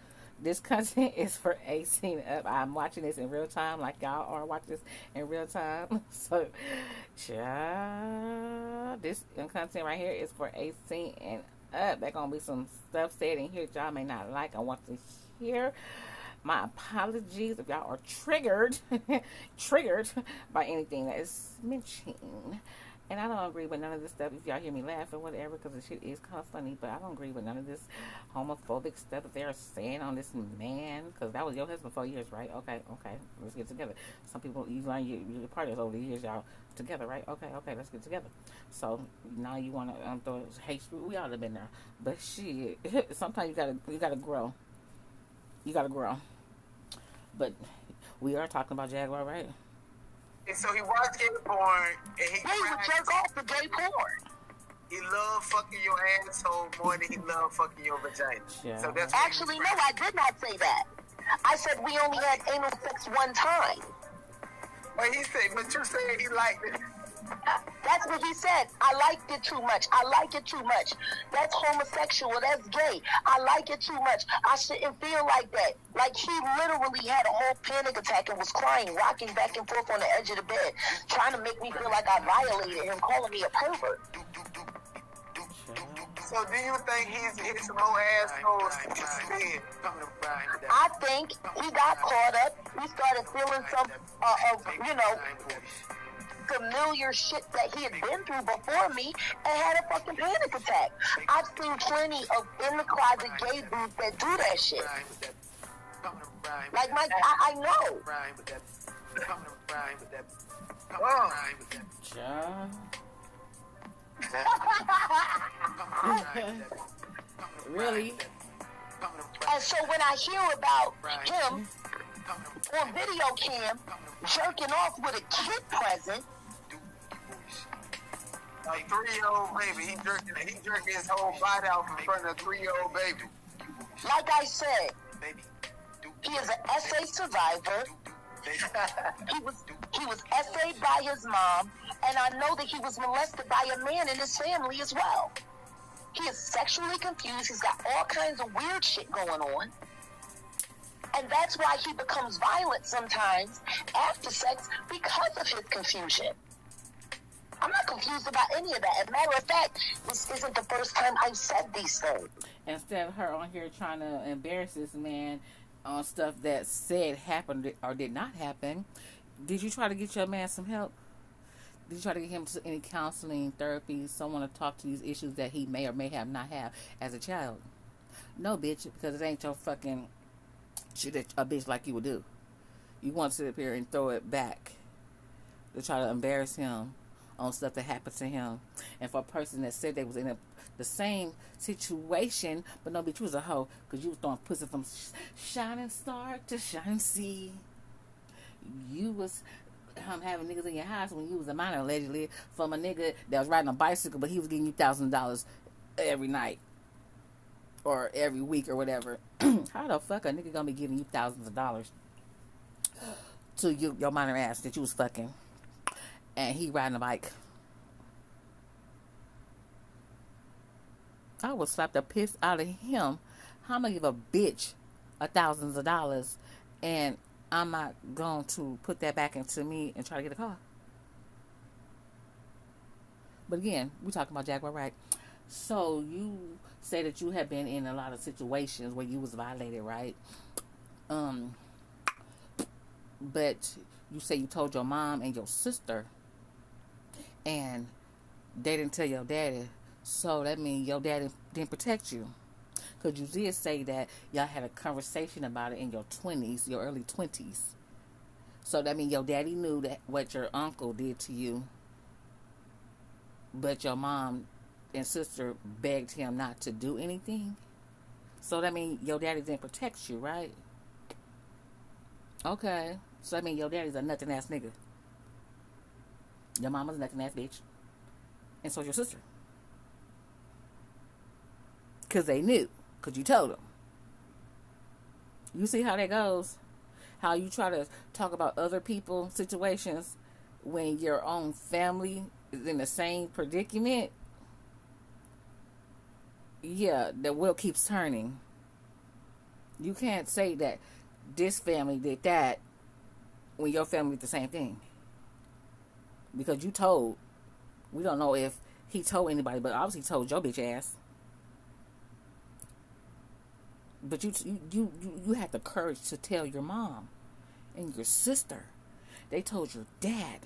This content is for 18 up. I'm watching this in real time, like y'all are watching this in real time. So, this content right here is for 18 and up. There's gonna be some stuff said in here that y'all may not like. I want to hear. My apologies if y'all are triggered by anything that is mentioned. And I don't agree with none of this stuff. If y'all hear me laugh or whatever, because the shit is kind of funny, but I don't agree with none of this homophobic stuff that they're saying on this man. Because that was your husband for years, right? Okay, let's get together. Some people, you learn your partners over the years, y'all together, right? Okay, let's get together. So now you want to throw hate speech. We all have been there, but shit, sometimes you gotta grow. You gotta grow. But we are talking about Jaguar, right? And so he watched gay porn, and he would jerk off to gay porn. He loved fucking your asshole more than he loved fucking your vagina. Yeah. So that's actually, no, I did not say that. I said we only had anal sex one time. But you said he liked it. That's what he said. I liked it too much. I like it too much. That's homosexual. That's gay. I like it too much. I shouldn't feel like that. Like, he literally had a whole panic attack and was crying, rocking back and forth on the edge of the bed, trying to make me feel like I violated him, calling me a pervert. So do you think he's hit some more assholes? I think he got caught up. He started feeling some, familiar shit that he had been through before me and had a fucking panic attack. I've seen plenty of in the closet gay dudes that do that shit. Like, I know. Really? And so when I hear about him on video cam jerking off with a kid present, a 3-year-old baby, he jerking his whole body out in front of a 3-year-old baby. Like I said, he is an SA survivor. He was SA'd by his mom, and I know that he was molested by a man in his family as well. He is sexually confused. He's got all kinds of weird shit going on. And that's why he becomes violent sometimes after sex, because of his confusion. I'm not confused about any of that. As a matter of fact, this isn't the first time I've said these things. Instead of her on here trying to embarrass this man on stuff that said happened or did not happen, did you try to get your man some help? Did you try to get him to any counseling, therapy, someone to talk to these issues that he may or may have not have as a child? No, bitch, because it ain't your fucking shit that a bitch like you would do. You want to sit up here and throw it back to try to embarrass him on stuff that happened to him. And for a person that said they was in the same situation, but no, bitch, you was a hoe because you was throwing pussy from shining star to shining sea. You was having niggas in your house when you was a minor, allegedly, from a nigga that was riding a bicycle, but he was getting you $1,000 every night or every week or whatever. How the fuck a nigga gonna be giving you thousands of dollars to your minor ass that you was fucking, and he riding a bike? I would slap the piss out of him. How am I give a bitch thousands of dollars and I'm not going to put that back into me and try to get a car? But again, we're talking about Jaguar Wright. So you say that you have been in a lot of situations where you was violated, right? But you say you told your mom and your sister, and they didn't tell your daddy. So that means your daddy didn't protect you. Because you did say that y'all had a conversation about it in your 20s, your early 20s. So that means your daddy knew that what your uncle did to you, but your mom and sister begged him not to do anything. So that means your daddy didn't protect you, right? Okay. So that means your daddy's a nothing ass nigga. Your mama's a nothing ass bitch. And so's your sister. Because they knew. Because you told them. You see how that goes? How you try to talk about other people's situations when your own family is in the same predicament? Yeah, the wheel keeps turning. You can't say that this family did that when your family did the same thing. Because you told. We don't know if he told anybody, but obviously he told your bitch ass. But you had the courage to tell your mom and your sister. They told your dad.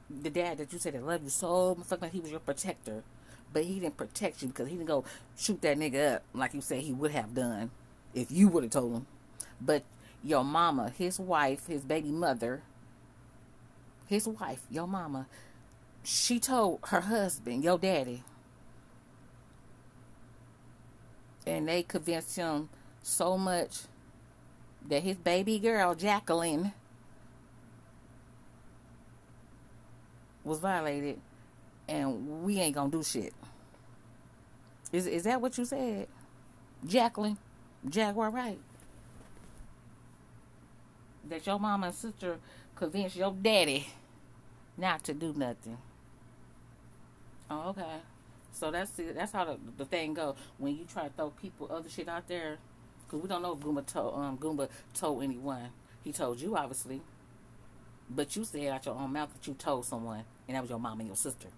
The dad that you said that loved you so fucking like he was your protector. But he didn't protect you because he didn't go shoot that nigga up like you said he would have done if you would have told him. But your mama, his wife, his baby mother, his wife, your mama, she told her husband, your daddy. And they convinced him so much that his baby girl, Jacqueline, was violated. And we ain't gonna do shit. Is that what you said? Jacqueline? Jaguar Wright? That your mama and sister convinced your daddy not to do nothing. Oh, okay. So that's how the thing goes. When you try to throw people other shit out there, because we don't know if Goomba told anyone. He told you, obviously. But you said out your own mouth that you told someone, and that was your mom and your sister.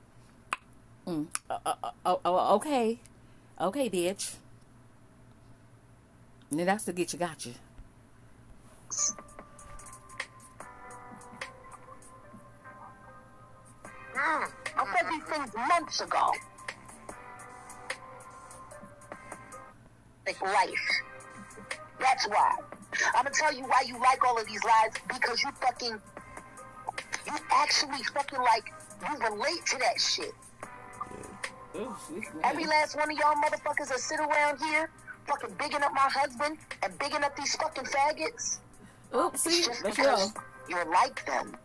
Okay. Okay, bitch. And that's to get you, got you. I said these things months ago. Like life. That's why. I'm gonna tell you why you like all of these lies. Because you actually fucking like, you relate to that shit. Every last one of y'all motherfuckers that sit around here fucking bigging up my husband and bigging up these fucking faggots. Oops, see? It's just because you're like them.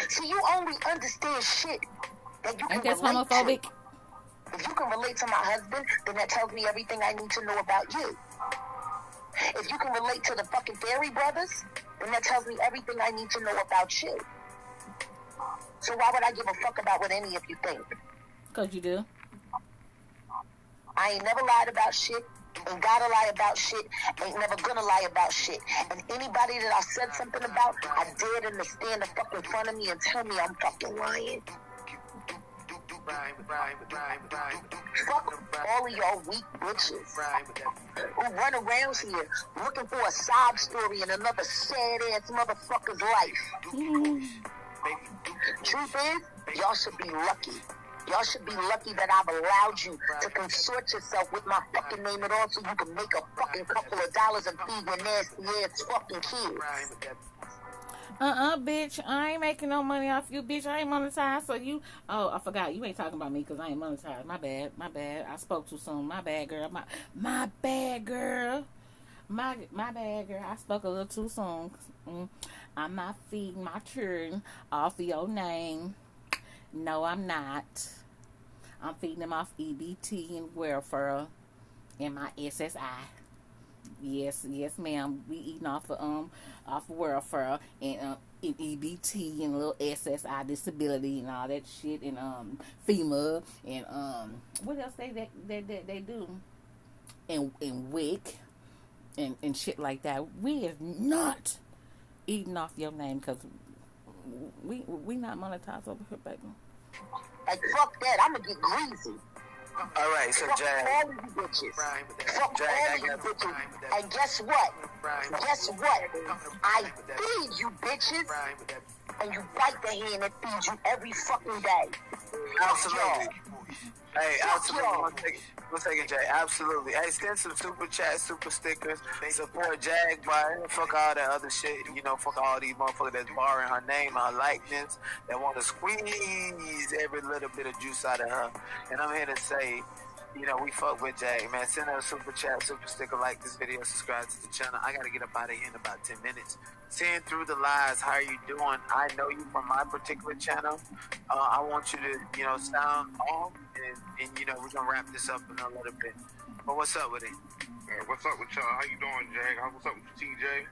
See, you only understand shit that you can relate homophobic? to. If you can relate to my husband, then that tells me everything I need to know about you. If you can relate to the fucking Fairy brothers, then that tells me everything I need to know about you. So why would I give a fuck about what any of you think? Because you do. I ain't never lied about shit. Ain't gotta lie about shit. Ain't never gonna lie about shit. And anybody that I said something about, I dare them to stand the fuck in front of me and tell me I'm fucking lying. Fuck all of y'all weak bitches who run around here looking for a sob story in another sad-ass motherfucker's life. Truth is, y'all should be lucky. Y'all should be lucky that I've allowed you to consort yourself with my fucking name at all so you can make a fucking couple of dollars and feed your nasty ass fucking kids. Bitch, I ain't making no money off you, bitch. I ain't monetized, so you. Oh, I forgot. You ain't talking about me because I ain't monetized. My bad. I spoke too soon. My bad, girl. My bad, girl. My bad, girl. I spoke a little too soon. I'm not feeding my children off of your name. No, I'm not. I'm feeding them off EBT and welfare and my SSI. Yes, ma'am. We eating off of welfare and EBT and a little SSI disability and all that shit and FEMA and what else they do and WIC and shit like that. We is not eating off your name because we not monetized over here, baby. Like, fuck that. I'm gonna get greasy. All right, so fuck Jag. all of you bitches. Fuck Jag, all of you bitches. And guess what? I feed you bitches. And you bite the hand that feeds you every fucking day. Absolutely. Hey, absolutely. One second, Jay. Absolutely. Hey, send some super chats, super stickers. Support Jaguar. Fuck all that other shit. You know, fuck all these motherfuckers that's borrowing her name, her likeness, that want to squeeze every little bit of juice out of her. And I'm here to say, you know, we fuck with Jay, man. Send her a super chat, super sticker, like this video, subscribe to the channel. I gotta get up out of here in about 10 minutes. Seeing through the lies, how are you doing? I know you from my particular channel. I want you to, you know, sound off, and you know, we're gonna wrap this up in a little bit. But what's up with it? Hey, what's up with y'all? How you doing, Jag? What's up with you, TJ?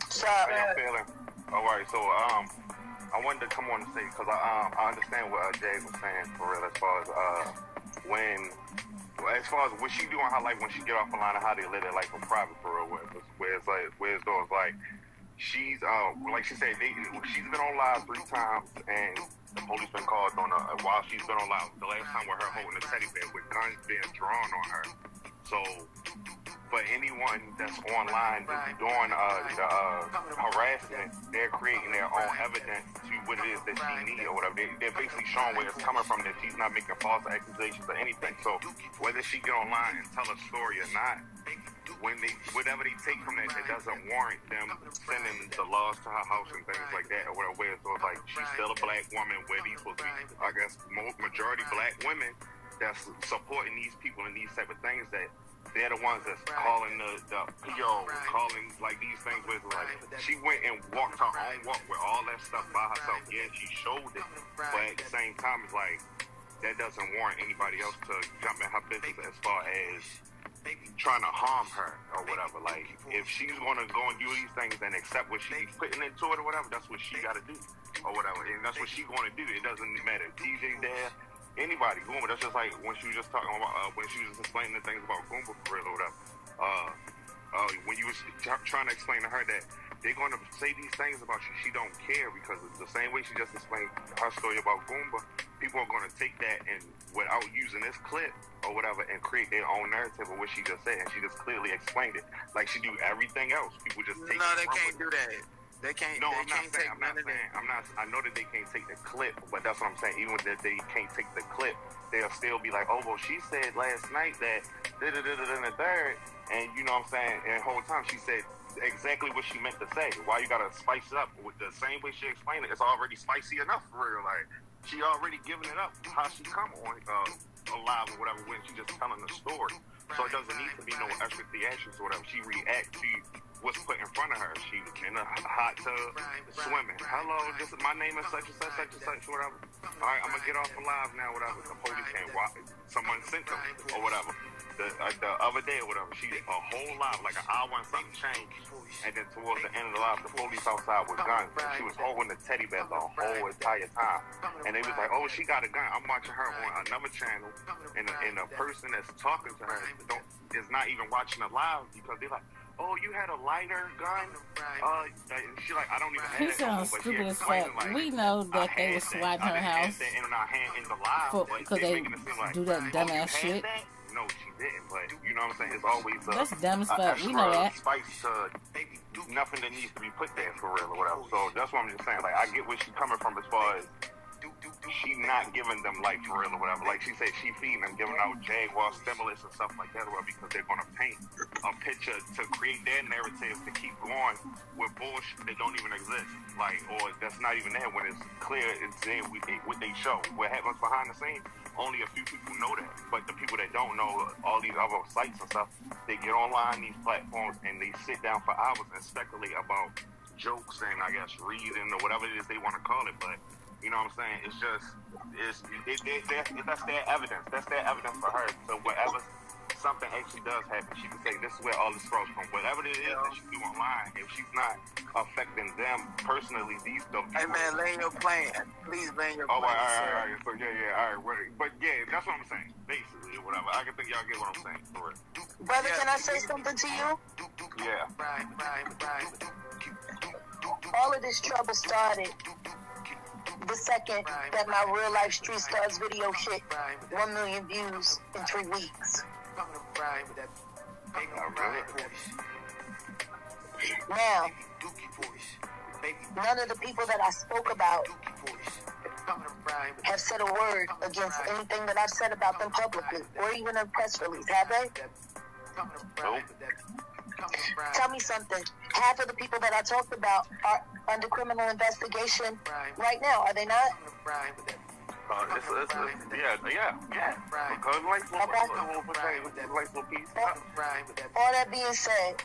So, How y'all feeling? All right, so I wanted to come on and say because I understand what Jag was saying for real as far as what she do in her life when she get off the line and how they live their life in private for real. Whereas those like she's like she said she's been on live 3 times and the police been called on her while she's been on live. The last time with her holding a teddy bear with guns being drawn on her. So for anyone that's online doing the harassment, they're creating their own evidence to what it is that she needs or whatever. They're basically showing where it's coming from, that she's not making false accusations or anything. So whether she get online and tell a story or not, whatever they take from that, it doesn't warrant them sending the laws to her house and things like that or whatever. So it's like she's still a black woman where these supposed to be, I guess, majority black women that's supporting these people and these type of things that they're the ones that's calling the PO, calling like these things with like she went and walked her own walk with all that stuff by herself. Yeah, she showed it, but at the same time, it's like that doesn't warrant anybody else to jump in her business as far as trying to harm her or whatever. Like if she's gonna go and do these things and accept what she's putting into it or whatever, that's what she got to do or whatever, and that's what she's gonna do. It doesn't matter if TJ there. Anybody, Goomba, that's just like when she was just talking about, when she was explaining the things about Goomba for real or whatever. When you was trying to explain to her that they're going to say these things about you, she don't care because it's the same way she just explained her story about Goomba. People are going to take that and without using this clip or whatever and create their own narrative of what she just said. And she just clearly explained it like she do everything else. People just take it. No, they can't do that. They can't. No, they can't take none of that. I know that they can't take the clip, but that's what I'm saying. Even if they can't take the clip, they'll still be like, oh, well, she said last night that the third, and you know what I'm saying. And the whole time she said exactly what she meant to say. Why you gotta spice it up with the same way she explained it? It's already spicy enough for real. Like she already giving it up how she come on live or whatever when she just telling the story. So it doesn't need to be no extra theatrics or whatever. She react to what's put in front of her. She in a hot tub swimming. Hello, my name is such and such, whatever. All right, I'm gonna get off the live now, whatever. The police can't watch. Someone sent them or whatever. The other day or whatever, she did a whole live, like an hour and something changed. And then towards the end of the live, the police outside with guns. And she was holding the teddy bear the whole entire time. And they was like, oh, she got a gun. I'm watching her on another channel, and the person that's talking to her is not even watching the live because they're like, oh, you had a lighter gun? And she like, I don't even have He that. sounds stupid as fuck. Like, we know that they was swatting her house because they do that dumbass shit. No, she didn't, but you know what I'm saying? It's always that's dumb as fuck. We know that. Spice to nothing that needs to be put there for real or whatever. So that's what I'm just saying. Like, I get where she's coming from as far as she not giving them life for real or whatever. Like she said, she feeding them, giving out Jaguar stimulus and stuff like that, or whatever, because they're gonna paint a picture to create their narrative to keep going with bullshit that don't even exist, like, or that's not even there when it's clear it's there with what they show. What happens behind the scenes, only a few people know that. But the people that don't know, all these other sites and stuff, they get online these platforms and they sit down for hours and speculate about jokes and I guess reading or whatever it is they want to call it. But you know what I'm saying? It's just, that's their evidence. That's their evidence for her. So whatever something actually does happen, she can say, this is where all this flows from. Whatever it is that she do online, if she's not affecting them personally, these the Hey man, lay your plan. Please lay your plan. All right. So all right. But yeah, that's what I'm saying. Basically, or whatever. I can think y'all get what I'm saying. For it. Brother, can I say something to you? Yeah. All of this trouble started the second that my real life street stars video hit 1 million views in 3 weeks. Now, none of the people that I spoke about have said a word against anything that I've said about them publicly or even in a press release, have they? Nope. Tell me something. Half of the people that I talked about are under criminal investigation right now, are they not? Yeah. Because All that being said,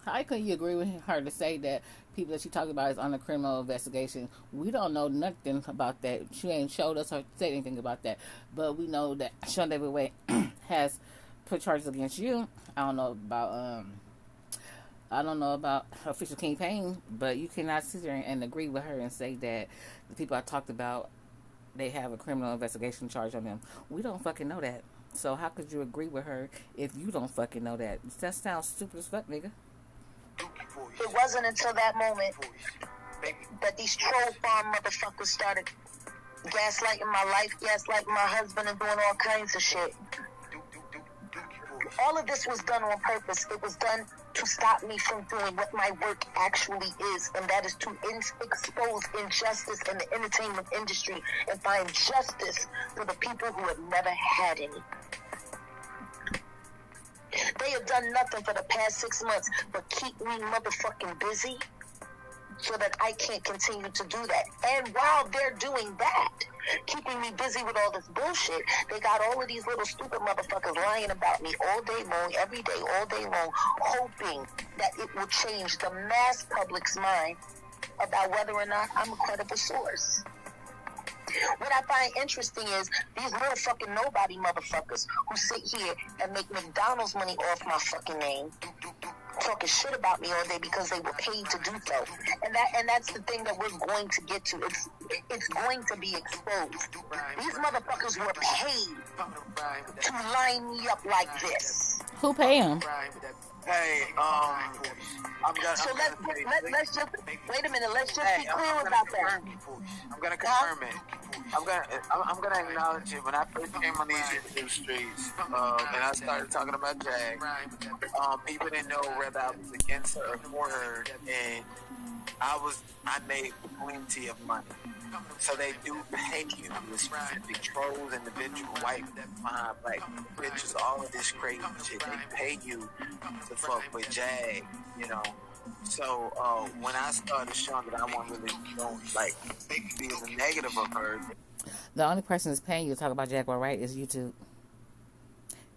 How can you agree with her to say that people that she talked about is under criminal investigation? We don't know nothing about that. She ain't showed us or said anything about that. But we know that Sean David Way has put charges against you. I don't know about official King Payne, but you cannot sit there and agree with her and say that the people I talked about, they have a criminal investigation charge on them. We don't fucking know that. So how could you agree with her if you don't fucking know that? That sounds stupid as fuck, nigga. it wasn't until that moment that these troll farm motherfuckers started gaslighting my life, gaslighting my husband, and doing all kinds of shit. All of this was done on purpose. It was done to stop me from doing what my work actually is, and that is to expose injustice in the entertainment industry and find justice for the people who have never had any. They have done nothing for the past 6 months but keep me motherfucking busy so that I can't continue to do that. And while they're doing that, keeping me busy with all this bullshit, they got all of these little stupid motherfuckers lying about me all day long, every day, all day long, hoping that it will change the mass public's mind about whether or not I'm a credible source. What I find interesting is these motherfucking nobody motherfuckers who sit here and make McDonald's money off my fucking name, talking shit about me all day because they were paid to do so. And that's the thing that we're going to get to. It's going to be exposed. These motherfuckers were paid to line me up like this. Who pay him? Hey, So let's just wait a minute. Let's just be clear about that. I'm gonna confirm it. I'm gonna acknowledge it. When I first came on these YouTube streets, and I started talking about Jag, people didn't know whether I was against her or for her, and I made plenty of money. So they do pay you with specific trolls, individual white behind black bitches, all of this crazy shit. They pay you to fuck with Jag, you know. So when I started showing that I wasn't really being the negative of her. The only person that's paying you to talk about Jaguar Wright is YouTube.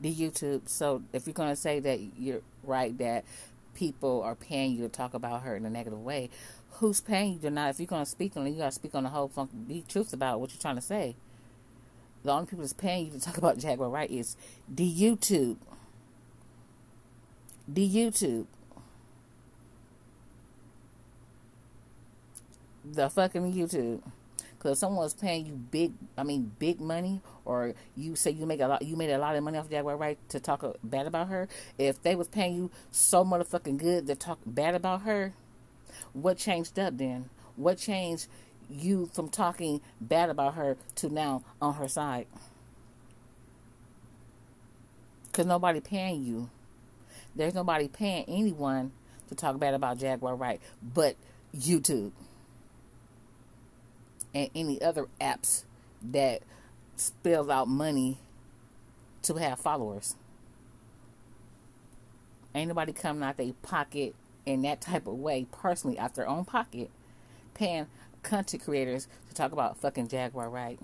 The YouTube. So if you're gonna say that you're right that people are paying you to talk about her in a negative way, who's paying you to not? If you're gonna speak on it, you gotta speak on the whole be truth about what you're trying to say. The only people that's paying you to talk about Jaguar Wright is the YouTube. The YouTube. The fucking YouTube. Because if someone's paying you big money, or you say you made a lot of money off Jaguar Wright to talk bad about her, if they was paying you so motherfucking good to talk bad about her, what changed up then? What changed you from talking bad about her to now on her side? Because nobody paying you. There's nobody paying anyone to talk bad about Jaguar Wright but YouTube. and any other apps that spells out money to have followers. Ain't nobody coming out their pocket in that type of way, personally, out their own pocket, paying content creators to talk about fucking Jaguar Wright.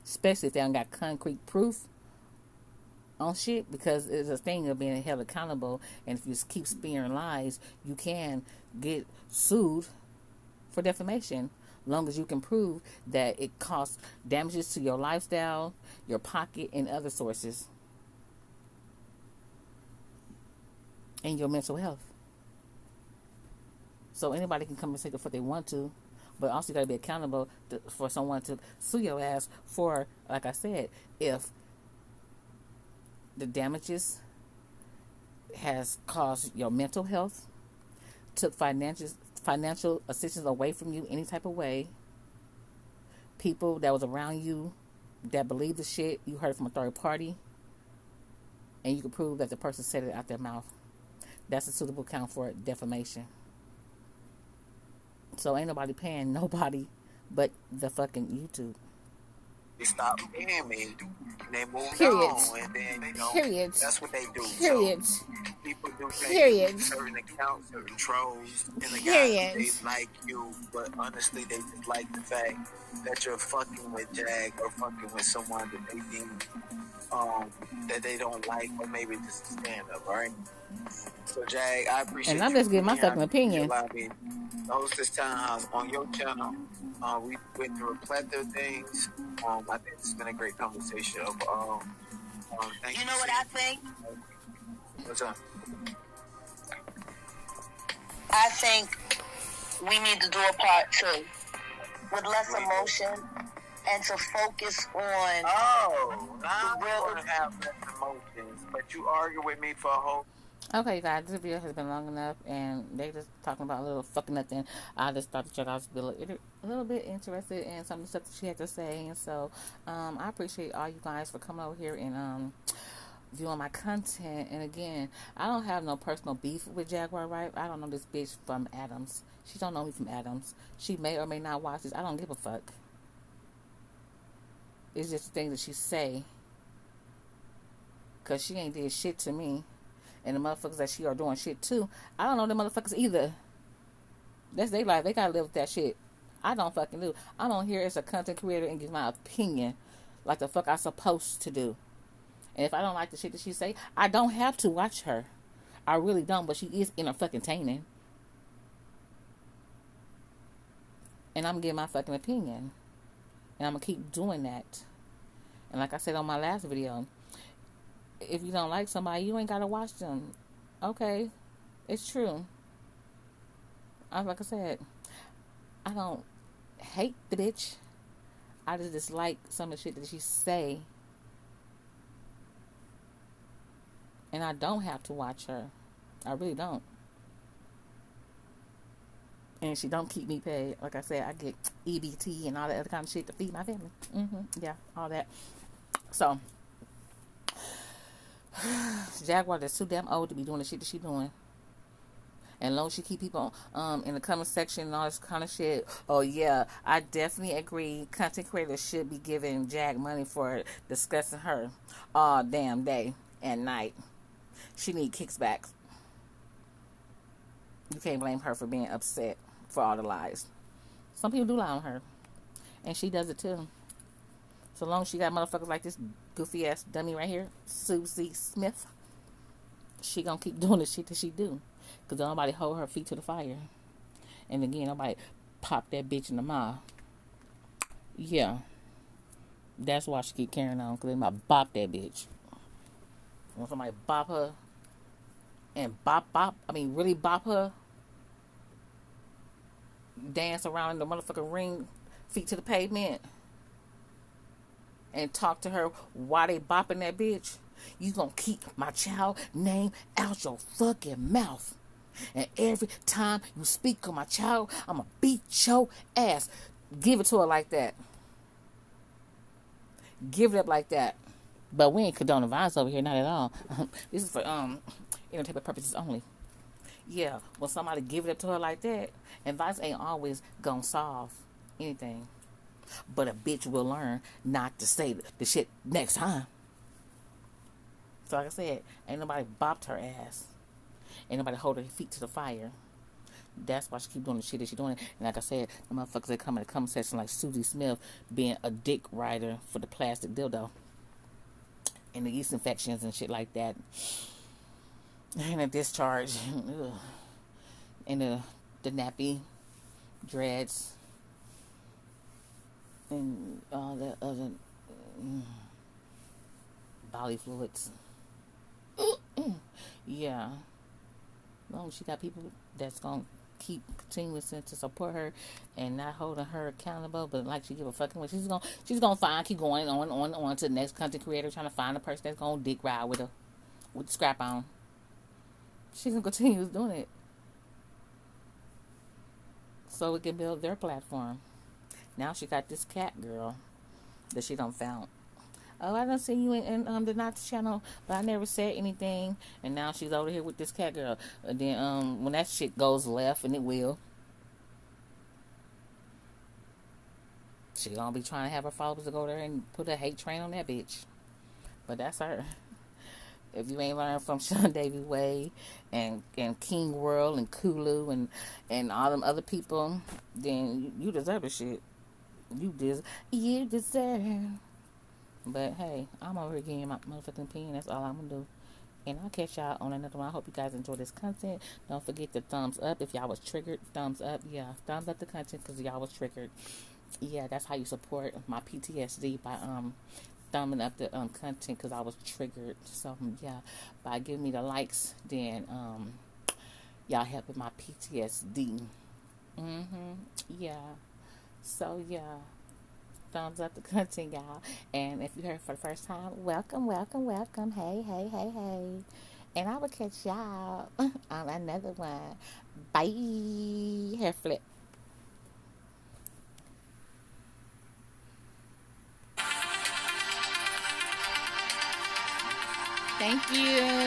Especially if they don't got concrete proof on shit, because it's a thing of being held accountable, and if you just keep spearing lies, you can get sued for defamation, long as you can prove that it caused damages to your lifestyle, your pocket, and other sources, and your mental health. So anybody can come and say what they want to, but also you got to be accountable for someone to sue your ass for, like I said, if the damages has caused your mental health, took financial assistance away from you any type of way, people that was around you that believed the shit you heard from a third party, and you can prove that the person said it out their mouth, that's a suitable count for defamation. So ain't nobody paying nobody but the fucking YouTube. They stop paying me, and they move Period. on, and then, you know, Period. that's what they do. Period. So people do Period. things, certain accounts, certain trolls, and the Period. guys, they like you, but honestly, they just like the fact that you're fucking with Jag or fucking with someone that they think that they don't like, or maybe just a stand-up, right? So, Jag, I appreciate And I'm just giving my fucking opinion. Host this townhouse on your channel. We went through a plethora of things. I think this has been a great conversation. Thank You know what I think? What's up? I think we need to do a part 2 with less emotion and to focus on. Oh, now we're going to have less emotions, but you argue with me for a whole. Okay, guys, this video has been long enough, and they just talking about a little fucking nothing. I just thought that y'all would be a little bit interested in some of the stuff that she had to say, and so I appreciate all you guys for coming over here and viewing my content. And again, I don't have no personal beef with Jaguar Wright. I don't know this bitch from Adams. She don't know me from Adams. She may or may not watch this. I don't give a fuck. It's just the things that she say, because she ain't did shit to me. And the motherfuckers that she are doing shit to, I don't know them motherfuckers either. That's their life. They gotta live with that shit. I don't fucking do. I'm on here as a content creator and give my opinion like the fuck I supposed to do. And if I don't like the shit that she say, I don't have to watch her. I really don't, but she is entertaining. And I'm giving my fucking opinion. And I'm gonna keep doing that. And like I said on my last video, if you don't like somebody, you ain't gotta watch them. Okay, it's true. Like I said, I don't hate the bitch. I just dislike some of the shit that she say, and I don't have to watch her. I really don't. And she don't keep me paid. Like I said, I get EBT and all that other kind of shit to feed my family. Yeah, all that. So Jaguar is too damn old to be doing the shit that she doing. And long as she keep people in the comment section and all this kind of shit, oh yeah, I definitely agree. Content creators should be giving Jag money for discussing her all damn day and night. She need kickbacks. You can't blame her for being upset for all the lies. Some people do lie on her, and she does it too. So long as she got motherfuckers like this goofy ass dummy right here, Susie Smith, she gonna keep doing the shit that she do. Cause nobody hold her feet to the fire. And again, nobody pop that bitch in the mouth. Yeah. That's why she keep carrying on. Cause they might bop that bitch. When somebody bop her and really bop her, dance around in the motherfucking ring, feet to the pavement, and talk to her while they bopping that bitch, you gonna keep my child name out your fucking mouth. And every time you speak of my child, I'ma beat your ass. Give it to her like that. Give it up like that. But we ain't condoning violence over here, not at all. This is for entertainment purposes only. Yeah, when somebody give it up to her like that, advice ain't always gonna solve anything. But a bitch will learn not to say the shit next time. So like I said, ain't nobody bopped her ass. Ain't nobody hold her feet to the fire. That's why she keep doing the shit that she doing. And like I said, the motherfuckers that come in the comment section like Susie Smith being a dick rider for the plastic dildo. And the yeast infections and shit like that. And a discharge. And the nappy dreads. And all the other body fluids. Yeah. Long as she got people that's gonna keep continuing to support her and not holding her accountable, but like she give a fucking what she's gonna find, keep going on to the next content creator, trying to find a person that's gonna dick ride with her with the scrap on. She's gonna continue doing it so it can build their platform. Now she got this cat girl that she done found. Oh, I done seen you in the Not channel, but I never said anything. And now she's over here with this cat girl. And then when that shit goes left, and it will, she gonna be trying to have her followers to go there and put a hate train on that bitch. But that's her. If you ain't learned from Sean Davy Way and King World and Kulu and all them other people, then you deserve the shit. You deserve. But hey, I'm over here getting my motherfucking opinion. That's all I'm gonna do. And I'll catch y'all on another one. I hope you guys enjoy this content. Don't forget the thumbs up if y'all was triggered. Thumbs up, yeah. Thumbs up the content because y'all was triggered. Yeah, that's how you support my PTSD by thumbing up the content because I was triggered. So yeah, by giving me the likes, then y'all helping my PTSD. Yeah. So yeah. Thumbs up the content, y'all. And if you heard for the first time, welcome. Hey. And I will catch y'all on another one. Bye. Hair flip. Thank you.